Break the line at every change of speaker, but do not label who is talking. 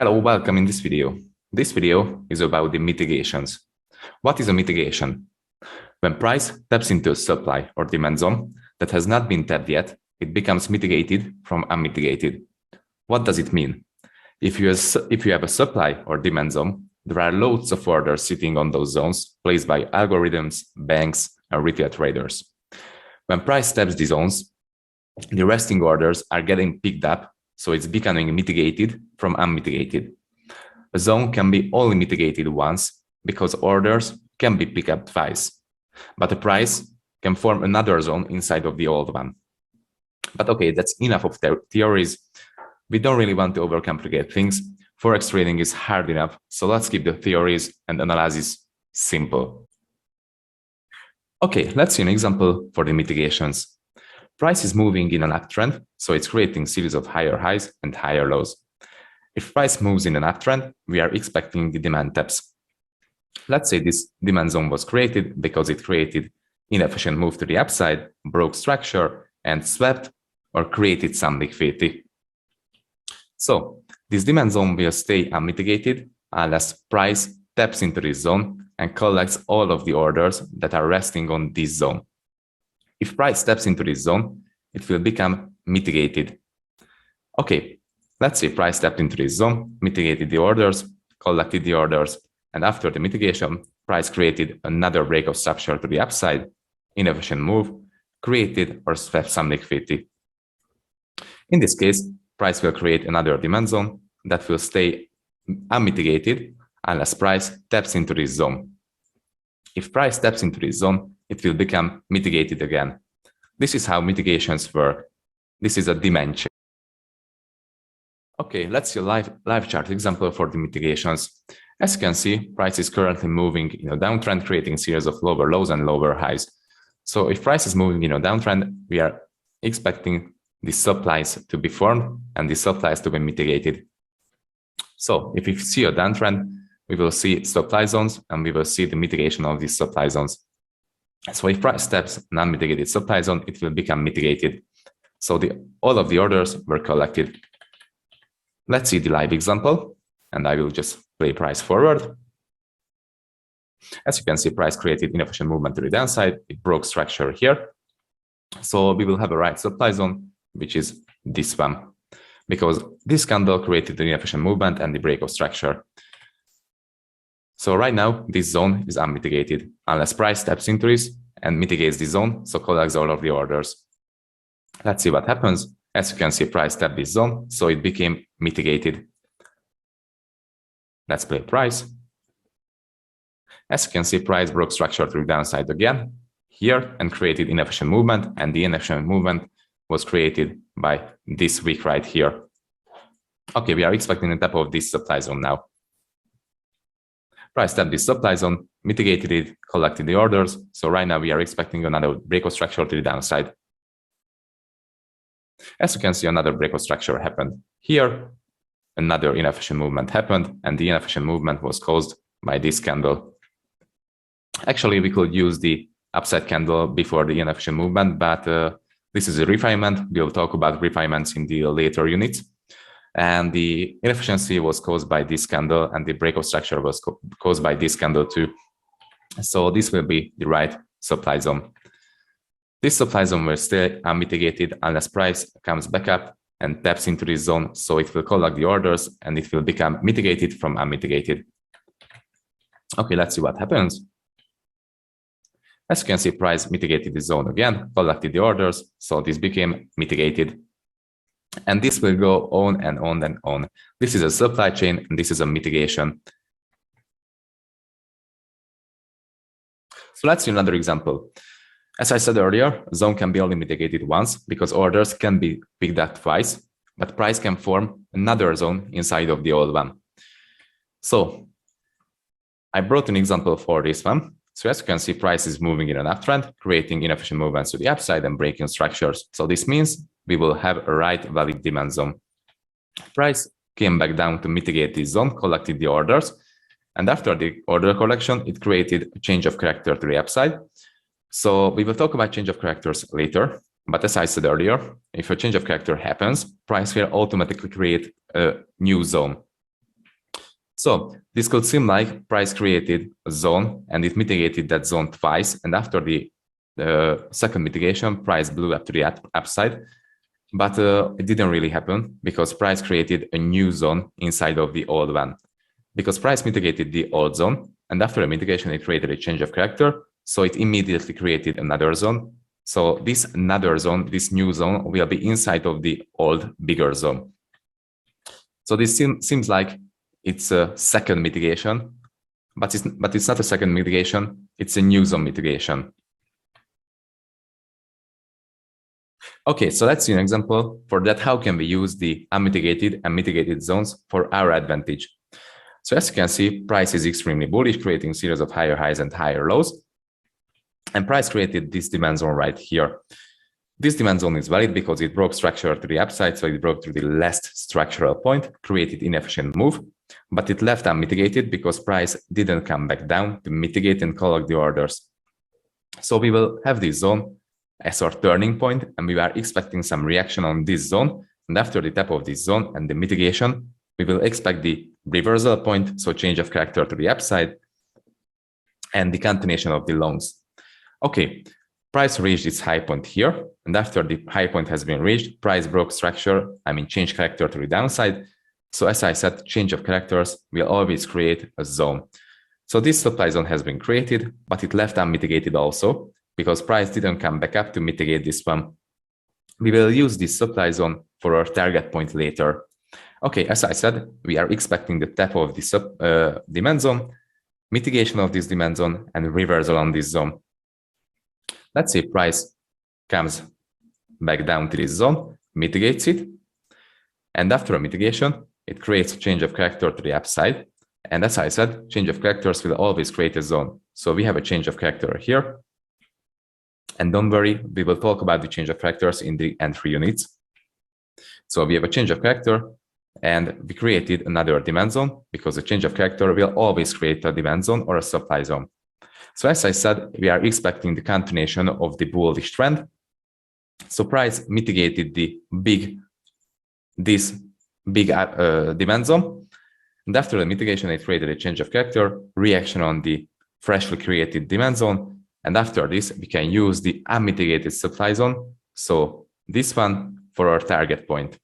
Hello, welcome in this video. This video is about the mitigations. What is a mitigation? When price taps into a supply or demand zone that has not been tapped yet, it becomes mitigated from unmitigated. What does it mean? If you have a supply or demand zone, there are loads of orders sitting on those zones placed by algorithms, banks, and retail traders. When price taps the zones, the resting orders are getting picked up, so it's becoming mitigated from unmitigated. A zone can be only mitigated once because orders can be picked up twice, but a price can form another zone inside of the old one. But okay, that's enough of theories. We don't really want to overcomplicate things. Forex trading is hard enough, so let's keep the theories and analysis simple. Okay, let's see an example for the mitigations. Price is moving in an uptrend, so it's creating series of higher highs and higher lows. If price moves in an uptrend, we are expecting the demand taps. Let's say this demand zone was created because it created inefficient move to the upside, broke structure, and swept or created some liquidity. So this demand zone will stay unmitigated unless price taps into this zone and collects all of the orders that are resting on this zone. If price steps into this zone, it will become mitigated. Okay, let's say price stepped into this zone, mitigated the orders, collected the orders, and after the mitigation, price created another break of structure to the upside, inefficient move, created or swept some liquidity. In this case, price will create another demand zone that will stay unmitigated unless price taps into this zone. If price steps into this zone, it will become mitigated again. This is how mitigations work. This is a demand chain. Okay, let's see a live chart example for the mitigations. As you can see, price is currently moving in a downtrend, creating a series of lower lows and lower highs. So if price is moving in a downtrend, we are expecting the supplies to be formed and the supplies to be mitigated. So if we see a downtrend, we will see supply zones and we will see the mitigation of these supply zones. So if price steps non-mitigated supply zone, it will become mitigated. So all of the orders were collected. Let's see the live example, and I will just play price forward. As you can see, price created inefficient movement to the downside. It broke structure here. So we will have a right supply zone, which is this one, because this candle created the inefficient movement and the break of structure. So right now, this zone is unmitigated unless price steps into this and mitigates the zone, so collects all of the orders. Let's see what happens. As you can see, price tapped this zone, so it became mitigated. Let's play price. As you can see, price broke structure to the downside again here and created inefficient movement, and the inefficient movement was created by this wick right here. Okay, we are expecting the tap of this supply zone now. Price tapped this supply zone, mitigated it, collected the orders. So right now we are expecting another break of structure to the downside. As you can see, another break of structure happened here. Another inefficient movement happened, and the inefficient movement was caused by this candle. Actually, we could use the upside candle before the inefficient movement, but this is a refinement. We'll talk about refinements in the later units. And the inefficiency was caused by this candle, and the break of structure was caused by this candle too. So this will be the right supply zone. This supply zone will stay unmitigated unless price comes back up and taps into this zone. So it will collect the orders and it will become mitigated from unmitigated. Okay, let's see what happens. As you can see, price mitigated the zone again, collected the orders. So this became mitigated. And this will go on and on and on. This is a supply chain, and this is a mitigation. So let's see another example. As I said earlier, a zone can be only mitigated once because orders can be picked up twice, but price can form another zone inside of the old one. So I brought an example for this one. So as you can see, price is moving in an uptrend, creating inefficient movements to the upside and breaking structures. So this means we will have a right valid demand zone. Price came back down to mitigate this zone, collected the orders, and after the order collection, it created a change of character to the upside. So we will talk about change of characters later, but as I said earlier, if a change of character happens, price will automatically create a new zone. So this could seem like price created a zone and it mitigated that zone twice. And after the second mitigation, price blew up to the upside. But it didn't really happen because price created a new zone inside of the old one. Because price mitigated the old zone, and after the mitigation, it created a change of character. So it immediately created another zone. So this another zone, this new zone, will be inside of the old bigger zone. So this seems like it's a second mitigation, but it's not a second mitigation, it's a new zone mitigation. Okay, so let's see an example for that. How can we use the unmitigated and mitigated zones for our advantage? So as you can see, price is extremely bullish, creating series of higher highs and higher lows. And price created this demand zone right here. This demand zone is valid because it broke structure to the upside, so it broke to the last structural point, created inefficient move, but it left unmitigated because price didn't come back down to mitigate and collect the orders. So we will have this zone as our turning point, and we are expecting some reaction on this zone. And after the tap of this zone and the mitigation, we will expect the reversal point, so change of character to the upside, and the continuation of the longs. Okay, price reached its high point here, and after the high point has been reached, price broke structure, change character to the downside. So as I said, change of characters will always create a zone. So this supply zone has been created, but it left unmitigated also, because price didn't come back up to mitigate this one. We will use this supply zone for our target point later. Okay, as I said, we are expecting the tap of this demand zone, mitigation of this demand zone, and reversal on this zone. Let's say price comes back down to this zone, mitigates it, and after a mitigation, it creates a change of character to the upside. And as I said, change of characters will always create a zone. So we have a change of character here. And don't worry, we will talk about the change of characters in the entry units. So we have a change of character, and we created another demand zone because a change of character will always create a demand zone or a supply zone. So as I said, we are expecting the continuation of the bullish trend. So price mitigated this big demand zone. And after the mitigation, it created a change of character, reaction on the freshly created demand zone. And after this, we can use the unmitigated supply zone. So this one for our target point.